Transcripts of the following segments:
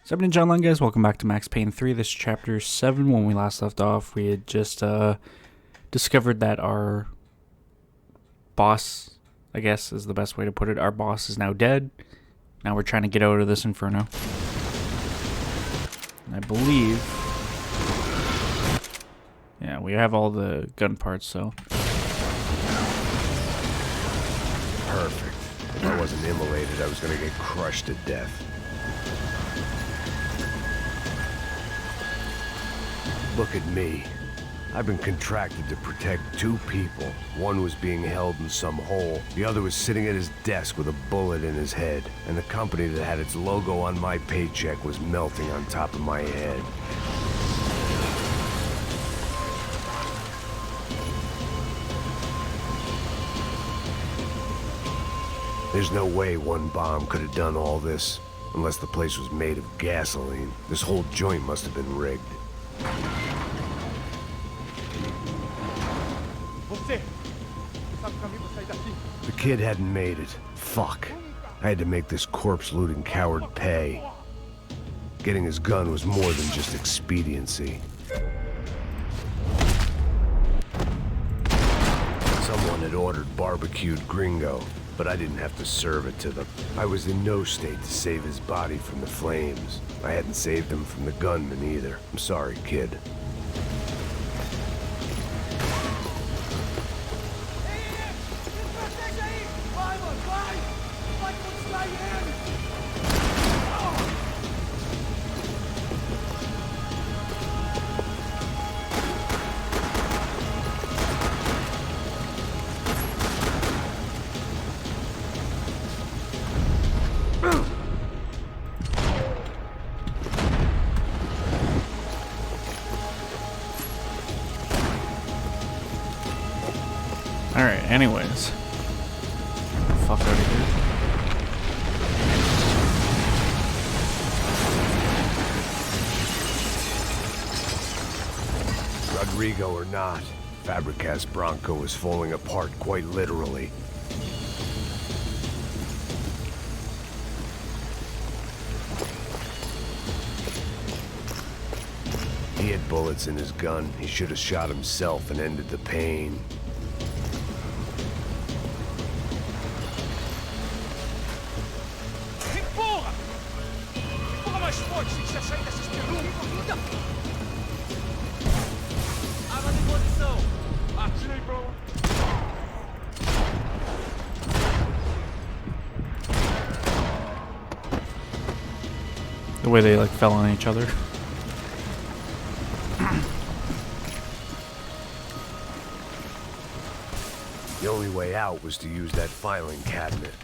What's happening, John Long, guys? Welcome back to Max Payne 3. This is chapter 7. When we last left off, we had just discovered that our boss, I guess is the best way to put it, our boss is now dead. Now we're trying to get out of this inferno. And I believe... yeah, we have all the gun parts, so... Perfect. If I wasn't immolated, I was gonna get crushed to death. Look at me. I've been contracted to protect two people. One was being held in some hole. The other was sitting at his desk with a bullet in his head. And the company that had its logo on my paycheck was melting on top of my head. There's no way one bomb could have done all this. Unless the place was made of gasoline. This whole joint must have been rigged. The kid hadn't made it. Fuck. I had to make this corpse-looting coward pay. Getting his gun was more than just expediency. Someone had ordered barbecued gringo, but I didn't have to serve it to them. I was in no state to save his body from the flames. I hadn't saved him from the gunman either. I'm sorry, kid. Alright, anyways. Fuck out of here. Rodrigo or not, Fabricas Bronco was falling apart quite literally. He had bullets in his gun. He should have shot himself and ended the pain. The way they like fell on each other. The only way out was to use that filing cabinet.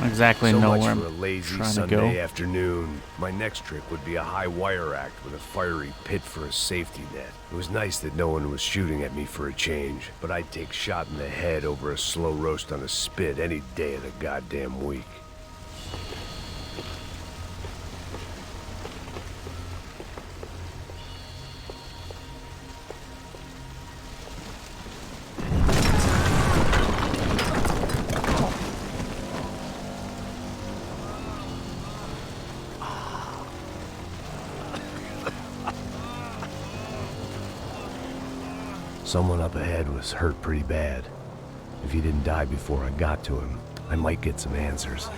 Exactly So know much where for a I'm lazy trying to go. Sunday afternoon. My next trick would be a high wire act with a fiery pit for a safety net. It was nice that no one was shooting at me for a change, but I'd take shot in the head over a slow roast on a spit any day of the goddamn week. Someone up ahead was hurt pretty bad. If he didn't die before I got to him, I might get some answers.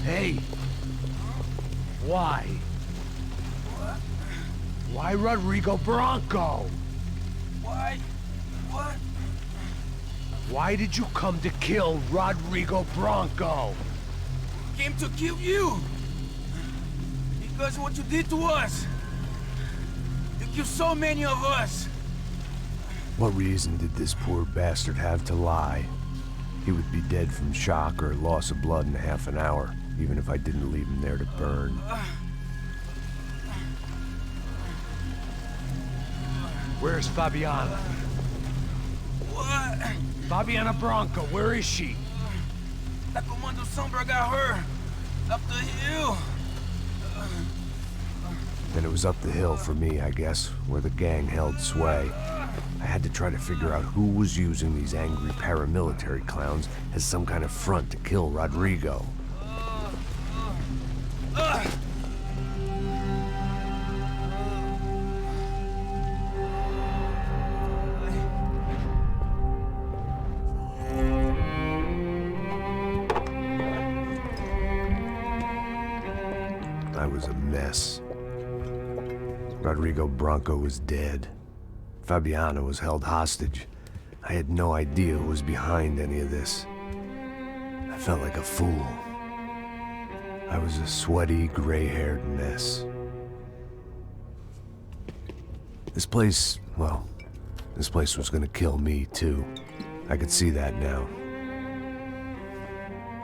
Hey! Why? Why Rodrigo Bronco? Why? What? Why did you come to kill Rodrigo Bronco? Came to kill you! Because of what you did to us! You killed so many of us! What reason did this poor bastard have to lie? He would be dead from shock or loss of blood in half an hour, even if I didn't leave him there to burn. Where's Fabiana? What? Fabiana Branco, where is she? That Comando Sombra got her. Up the hill. Then it was up the hill for me, I guess, where the gang held sway. I had to try to figure out who was using these angry paramilitary clowns as some kind of front to kill Rodrigo. I was a mess. Rodrigo Branco was dead. Fabiana was held hostage. I had no idea who was behind any of this. I felt like a fool. I was a sweaty, gray-haired mess. This place, well, this place was gonna kill me too. I could see that now.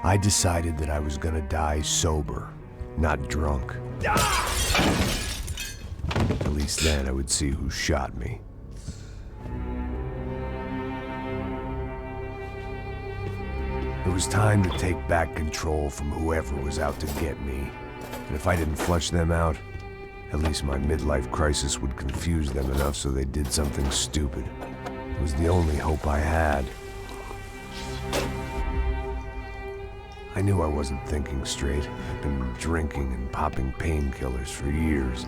I decided that I was gonna die sober, not drunk. At least then I would see who shot me. It was time to take back control from whoever was out to get me. And if I didn't flush them out, at least my midlife crisis would confuse them enough so they did something stupid. It was the only hope I had. I knew I wasn't thinking straight. I'd been drinking and popping painkillers for years.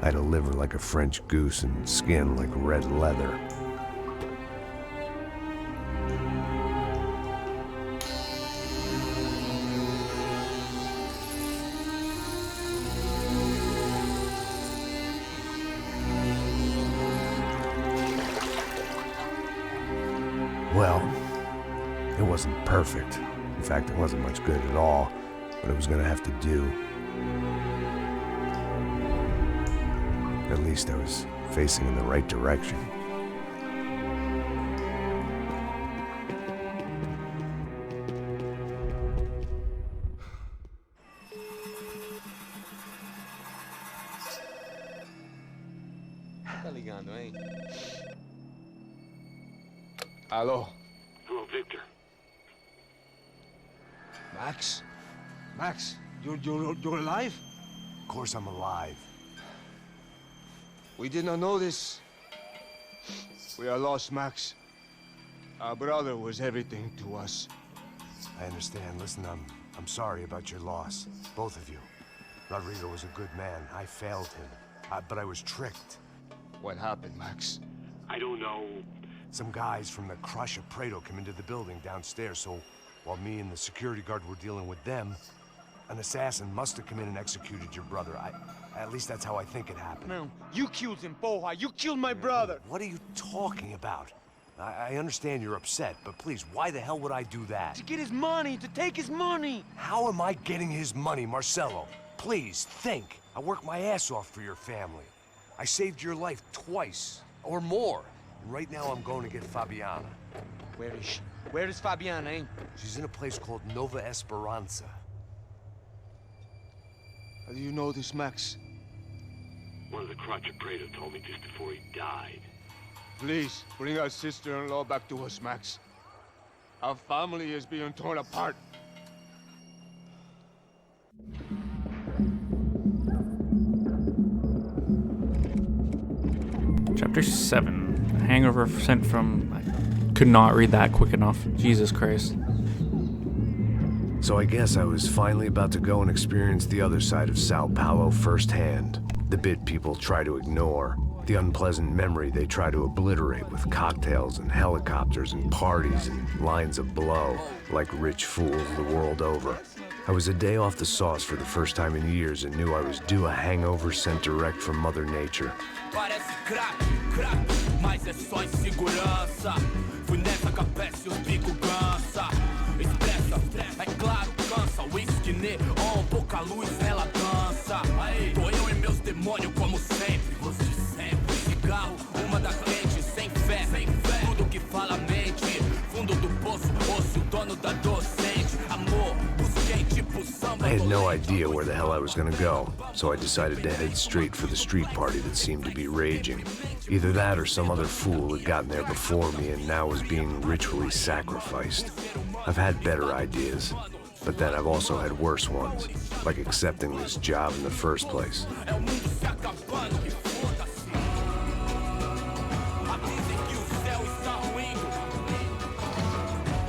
I had a liver like a French goose and skin like red leather. Well, it wasn't perfect. In fact, it wasn't much good at all, but it was gonna have to do. At least I was facing in the right direction. Tá ligando, hein? Hello? Hello, Victor. Max? Max, you're alive? Of course I'm alive. We did not know this. We are lost, Max. Our brother was everything to us. I understand. Listen, I'm sorry about your loss. Both of you. Rodrigo was a good man. I failed him. But I was tricked. What happened, Max? I don't know. Some guys from the Crush of Prado came into the building downstairs, so while me and the security guard were dealing with them, an assassin must have come in and executed your brother. At least that's how I think it happened. No, you killed him, Porra. You killed my brother. What are you talking about? I understand you're upset, but please, why the hell would I do that? To get his money, to take his money. How am I getting his money, Marcelo? Please, think. I worked my ass off for your family. I saved your life twice, or more. Right now, I'm going to get Fabiana. Where is she? Where is Fabiana, eh? She's in a place called Nova Esperanza. How do you know this, Max? One of the Crotch of Prado told me just before he died. Please, bring our sister-in-law back to us, Max. Our family is being torn apart. Chapter 7. Hangover sent from... I could not read that quick enough. Jesus Christ. So I guess I was finally about to go and experience the other side of Sao Paulo firsthand. The bit people try to ignore. The unpleasant memory they try to obliterate with cocktails and helicopters and parties and lines of blow, like rich fools the world over. I was a day off the sauce for the first time in years and knew I was due a hangover sent direct from Mother Nature. Parece crack, mas é só insegurança. Fui nessa capece, os bico cansa. Expressa, é claro, cansa. Whisky neon, pouca luz, ela dança. Tô eu e meus demônios como sempre. Gosto de sempre. Cigarro, uma da frente, sem fé. Tudo que fala mente. Fundo do poço, osso, dono I had no idea where the hell I was gonna go, so I decided to head straight for the street party that seemed to be raging. Either that or some other fool had gotten there before me and now was being ritually sacrificed. I've had better ideas, but then I've also had worse ones, like accepting this job in the first place.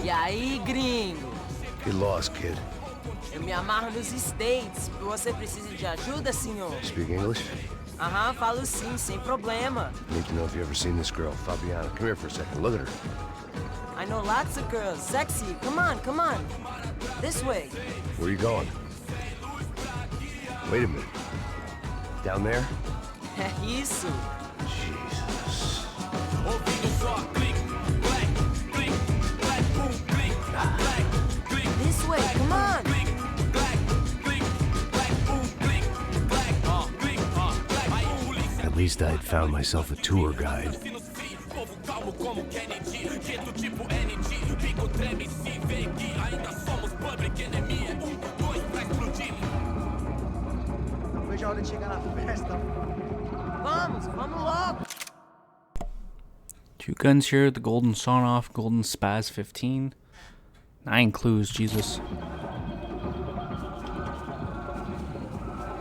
E aí, gringo? Get lost, kid. Eu me amarro nos States. Você precisa de ajuda, senhor? Speak English? Aham, falo sim, sem problema. Need to know if you ever seen this girl, Fabiana. Come here for a second. Look at her. I know lots of girls. Sexy. Come on, come on. This way. Where are you going? Wait a minute. Down there? É isso. Jesus. This way, come on. At least I had found myself a tour guide. Vejo a hora de chegar na festa. Vamos, vamos logo. 2 guns here, the golden sawn-off, golden spaz 15. 9 clues, Jesus.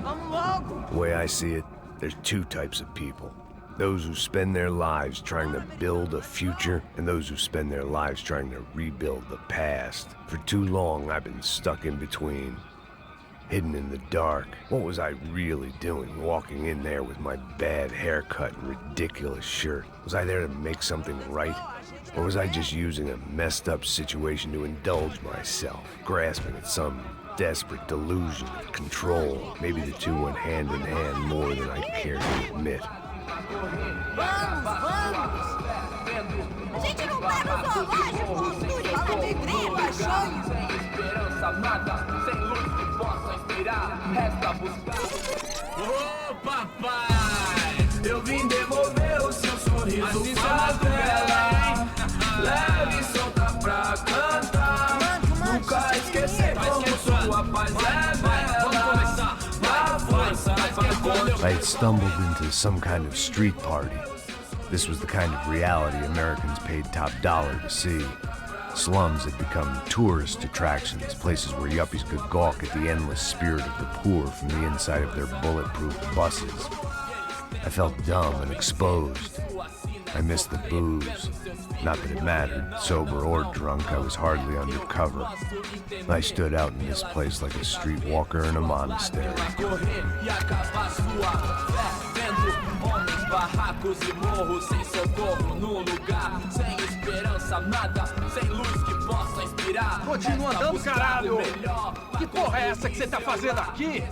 Vamos logo. The way I see it, there's 2 types of people. Those who spend their lives trying to build a future, and those who spend their lives trying to rebuild the past. For too long, I've been stuck in between. Hidden in the dark. What was I really doing walking in there with my bad haircut and ridiculous shirt? Was I there to make something right? Or was I just using a messed up situation to indulge myself, grasping at some desperate delusion of control? Maybe the two went hand in hand more than I care to admit. Vamos, vamos. A gente não tá no zoológico. Turismo de grilo, achou? Ô papai, eu vim devolver o seu sorriso favela. Leve e solta pra cantar. Nunca esquecer como sua paz é bela. Na força, I had stumbled into some kind of street party. This was the kind of reality Americans paid top dollar to see. Slums had become tourist attractions, places where yuppies could gawk at the endless spirit of the poor from the inside of their bulletproof buses. I felt dumb and exposed. I missed the booze. Not that it mattered, sober or drunk, I was hardly undercover. I stood out in this place like a streetwalker in a monastery. barracos e morros sem socorro no lugar, sem esperança, nada, sem luz que possa inspirar. Continua andando, caralho! Que porra é essa que você tá fazendo aqui?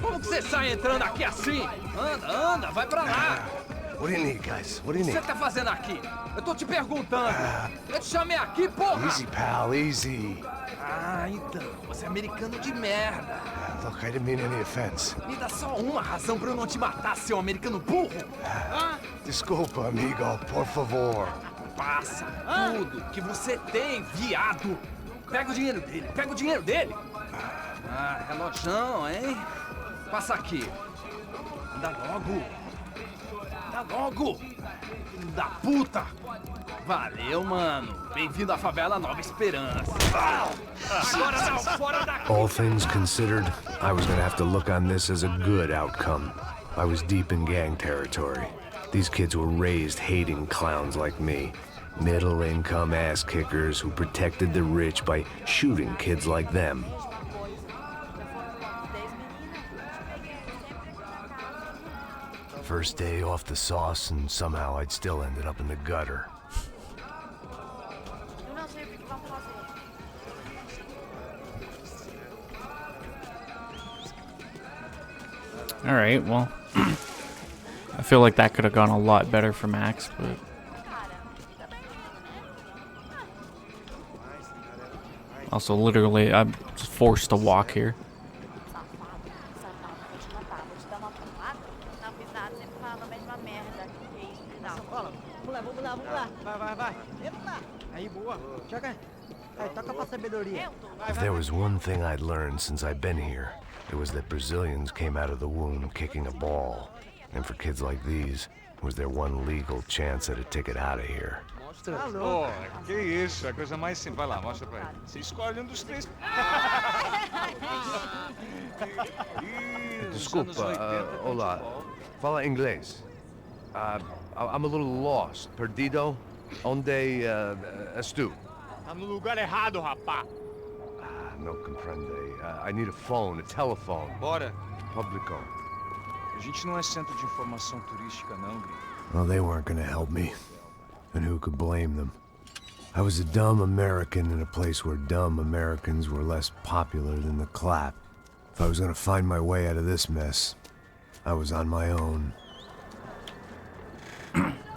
Como que você sai entrando aqui assim? Anda, anda, vai pra lá! What do you need, guys? What do you O que need? você tá fazendo aqui? Eu tô te perguntando. Eu te chamei aqui, porra! Easy, pal, easy. Ah, então, você é americano de merda. Look, I didn't mean any offense. Me dá só uma razão pra eu não te matar, seu americano burro. Desculpa, amigo, por favor. Passa tudo que você tem, viado. Pega o dinheiro dele, pega o dinheiro dele. Ah, relojão, hein? Passa aqui. Anda logo. Anda logo. Filho da puta. Valeu, mano. Bem-vindo à favela Nova Esperança. Agora não, fora daqui. All things considered, I was gonna have to look on this as a good outcome. I was deep in gang territory. These kids were raised hating clowns like me. Middle-income ass-kickers who protected the rich by shooting kids like them. First day off the sauce, and somehow I'd still ended up in the gutter. All right, well, I feel like that could have gone a lot better for Max, but also literally I'm just forced to walk here. merda, que é isso? Não. Bola, vamos lá. Vai. Epa! Aí, boa. Joga. Aí, toca pra sabedoria. If there was one thing I'd learned since I'd been here, it was that Brazilians came out of the womb kicking a ball. And for kids like these, it was their one legal chance at a ticket out of here. Oh, que isso, é a coisa mais simples. Vai lá, mostra pra ele. Você escolhe um dos três. Desculpa, olá. Fala inglês. I'm a little lost. Perdido? Onde estou? Tá no lugar errado, rapá. No comprende. I need a phone, a telephone. Bora. Publico. A gente não é centro de informação turística, não, gringo. Well, they weren't gonna help me. And who could blame them? I was a dumb American in a place where dumb Americans were less popular than the clap. If I was gonna find my way out of this mess, I was on my own.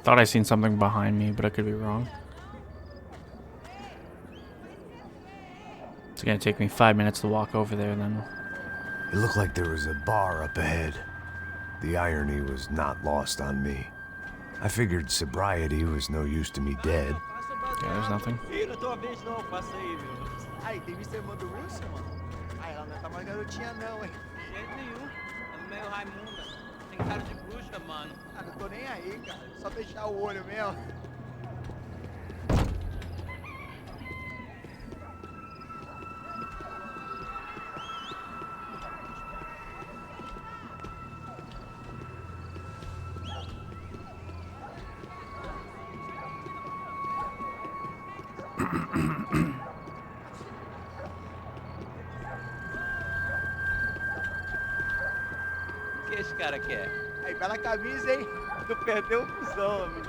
Thought I seen something behind me, but I could be wrong. It's gonna take me 5 minutes to walk over there then. It looked like there was a bar up ahead. The irony was not lost on me. I figured sobriety was no use to me dead. Yeah, there's nothing. Ih, não é tua vez não, passa aí, meu. Aí, tem visto a irmã do Wilson, mano? Aí, ela não tá mais garotinha não, hein? De jeito nenhum. É meio Raimunda. Tem cara de bruxa, mano. Ah, não tô nem aí, cara. Só fechar o olho mesmo. O que esse cara quer? Aí, bela camisa, hein? Tu perdeu o cuzão, amigo.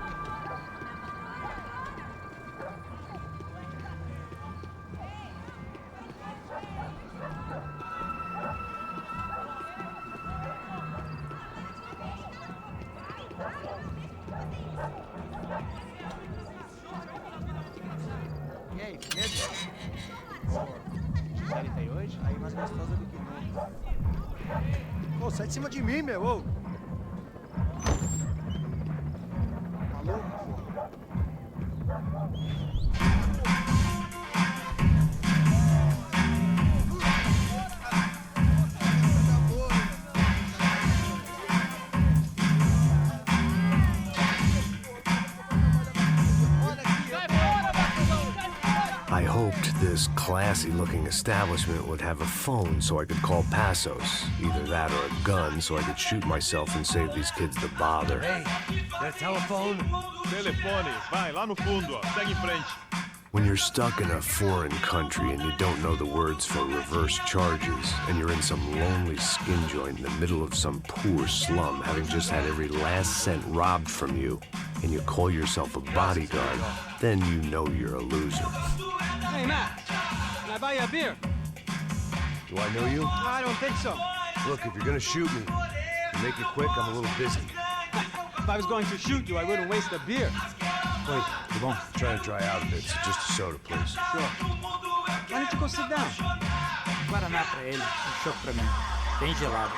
E aí, beleza? Série tem hoje? Aí, mais gostosa do que nunca. Ô, sai de cima de mim, meu! Ô. Alô? I hoped this classy-looking establishment would have a phone so I could call Passos. Either that or a gun so I could shoot myself and save these kids the bother. Hey, got a telephone? Telefone, vai, lá no fundo, ó. Segue em frente. When you're stuck in a foreign country and you don't know the words for reverse charges, and you're in some lonely skin joint in the middle of some poor slum, having just had every last cent robbed from you, and you call yourself a bodyguard, then you know you're a loser. Hey, Matt, can I buy you a beer? Do I know you? I don't think so. Look, if you're gonna shoot me, make it quick, I'm a little busy. If I was going to shoot you, I wouldn't waste a beer. Wait, come on. I'm trying to dry out a bit, so just a soda, please. Sure. Why don't you go sit down? Guaraná pra ele, chopp pra mim. Bem gelado.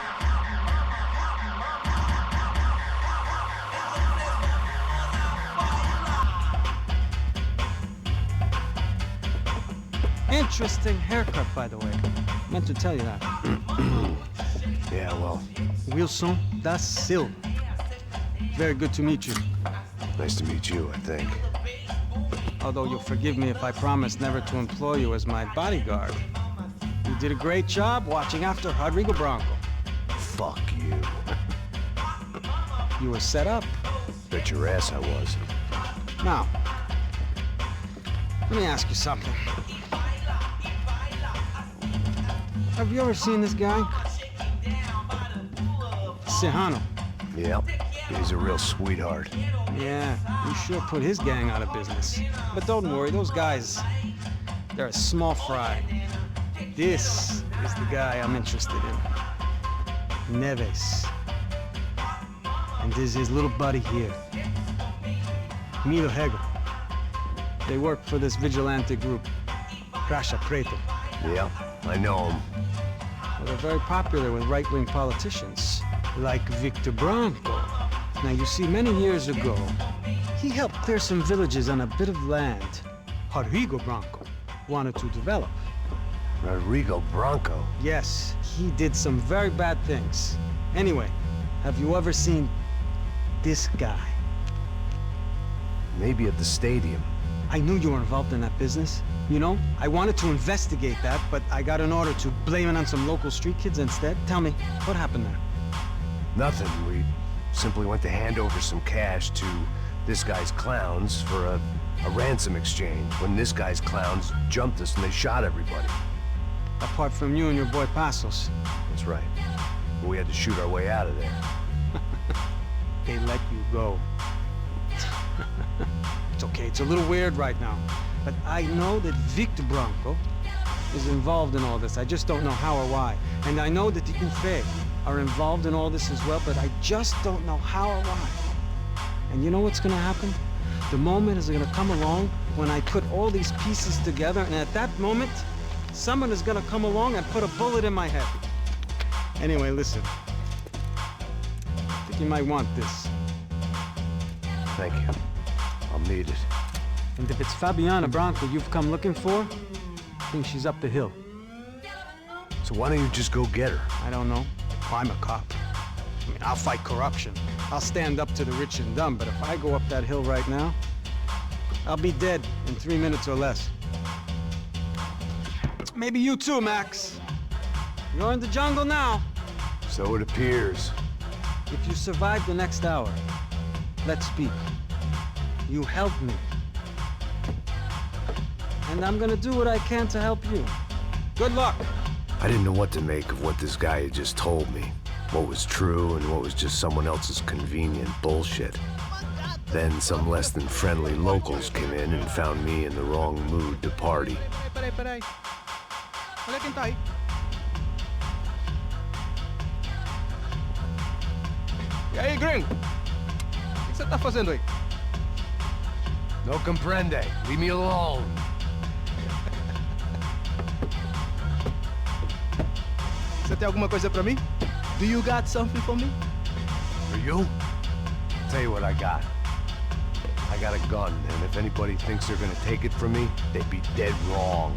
Interesting haircut, by the way. Meant to tell you that. Yeah, well, Wilson da Silva. Very good to meet you. nice to meet you, I think. Although you'll forgive me if I promise never to employ you as my bodyguard. You did a great job watching after Rodrigo Branco. Fuck you. You were set up. Bet your ass I was. Now, let me ask you something. Have you ever seen this guy? Serrano. Yep, he's a real sweetheart. Yeah, you sure put his gang out of business. But don't worry, those guys, they're a small fry. This is the guy I'm interested in. Neves. And this is his little buddy here. Milo Hegel. They work for this vigilante group, Caixa Preta. Yep, I know him. Well, they're very popular with right-wing politicians, like Victor Branco. Now, you see, many years ago, he helped clear some villages on a bit of land Rodrigo Branco wanted to develop. Rodrigo Branco? Yes, he did some very bad things. Anyway, have you ever seen this guy? Maybe at the stadium. I knew you were involved in that business. You know, I wanted to investigate that, but I got an order to blame it on some local street kids instead. Tell me, what happened there? Nothing. We simply went to hand over some cash to this guy's clowns for a ransom exchange when this guy's clowns jumped us and they shot everybody. Apart from you and your boy Passos. That's right. We had to shoot our way out of there. They let you go. It's okay, it's a little weird right now. But I know that Victor Branco is involved in all this. I just don't know how or why. And I know that the UFE are involved in all this as well, but I just don't know how or why. And you know what's gonna happen? The moment is gonna come along when I put all these pieces together, and at that moment, someone is gonna come along and put a bullet in my head. Anyway, listen. I think you might want this. Thank you. I'll need it. And if it's Fabiana Branco you've come looking for, I think she's up the hill. So why don't you just go get her? I don't know. I'm a cop. I mean, I'll fight corruption. I'll stand up to the rich and dumb, but if I go up that hill right now, I'll be dead in 3 minutes or less. Maybe you too, Max. You're in the jungle now. So it appears. If you survive the next hour, let's speak. You help me. And I'm gonna do what I can to help you. Good luck. I didn't know what to make of what this guy had just told me. What was true and what was just someone else's convenient bullshit. Then some less than friendly locals came in and found me in the wrong mood to party. Peraí. Olha quem tá aí. E aí, gringo? O que você tá fazendo aí? No comprende. Leave me alone. Você tem alguma coisa pra mim? Do you got something for me? For you? Tell you what I got. I got a gun, and if anybody thinks they're gonna take it from me, they'd be dead wrong.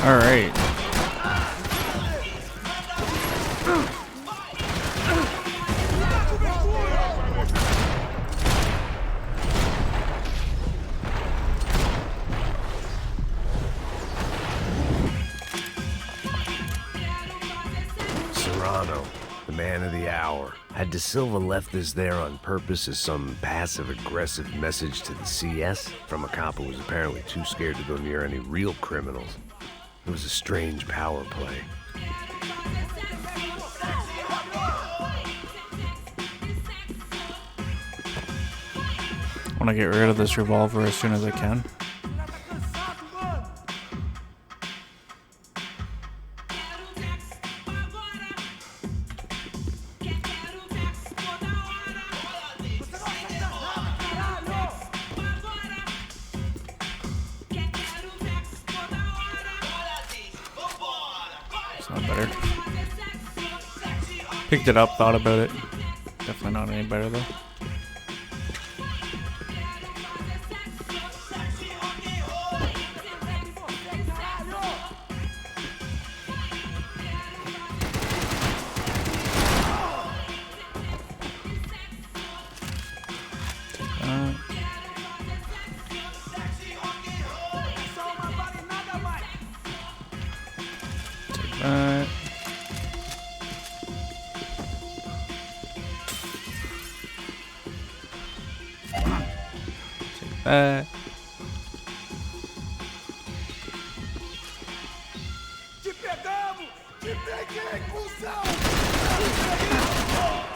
All right. Serrano, the man of the hour. Had De Silva left this there on purpose as some passive-aggressive message to the CS from a cop who was apparently too scared to go near any real criminals? It was a strange power play. I want to get rid of this revolver as soon as I can. It's not better. Picked it up, thought about it. Definitely not any better though.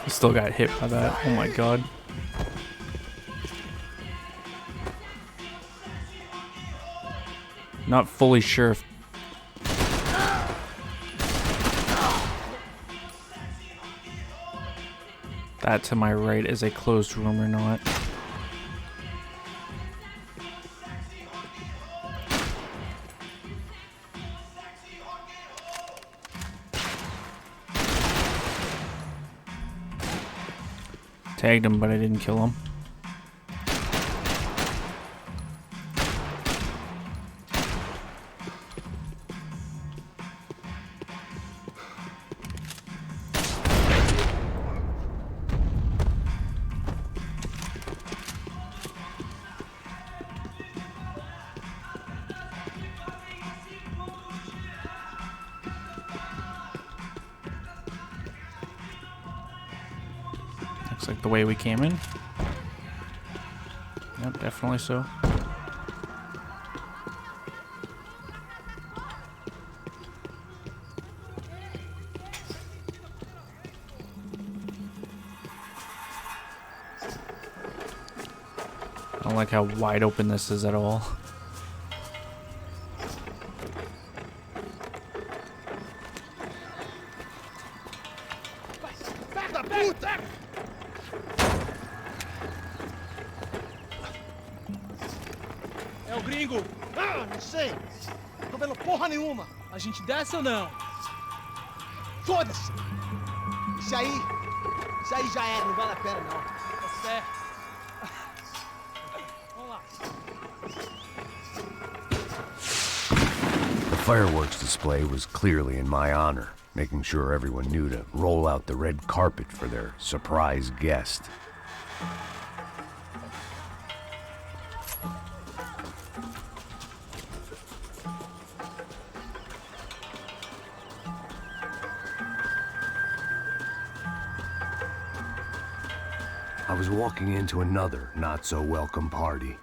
He still got hit by that. Oh my god. Not fully sure if that to my right is a closed room or not. Tagged him, but I didn't kill him. Looks like the way we came in. Yep, definitely so. I don't like how wide open this is at all. É o gringo! Ah, não sei! Não tô vendo porra nenhuma! A gente desce ou não? Foda-se! Isso aí já era, não vale a pena não. Tá certo. Vamos lá. The fireworks display was clearly in my honor, making sure everyone knew to roll out the red carpet for their surprise guest. I was walking into another not-so-welcome party.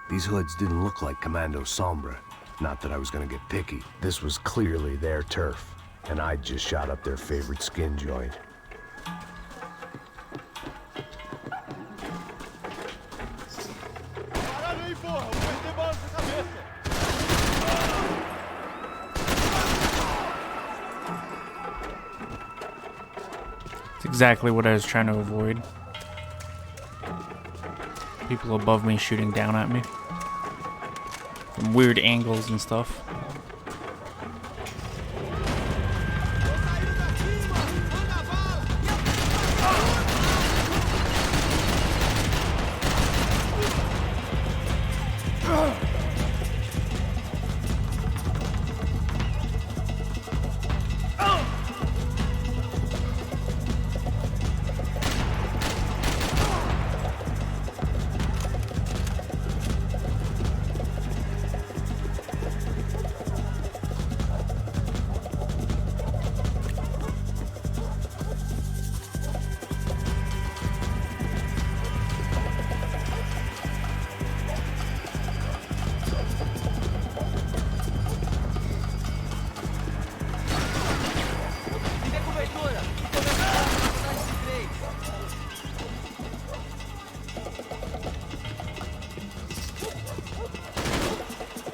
These hoods didn't look like Commando Sombra. Not that I was gonna get picky. This was clearly their turf, and I'd just shot up their favorite skin joint. Caralho aí, porra! Vou perder bala na cabeça! It's exactly what I was trying to avoid. People above me shooting down at me from weird angles and stuff.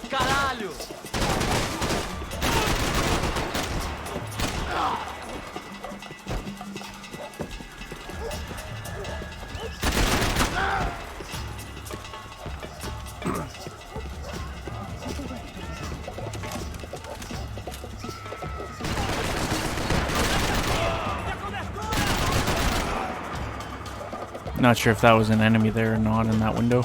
Caralho! Not sure if that was an enemy there or not in that window.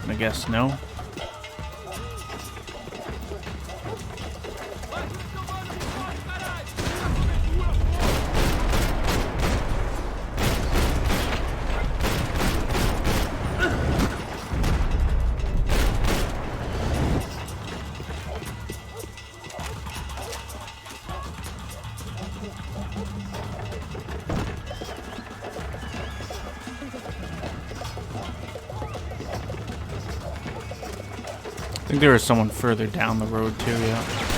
I guess no. I think there was someone further down the road too, yeah.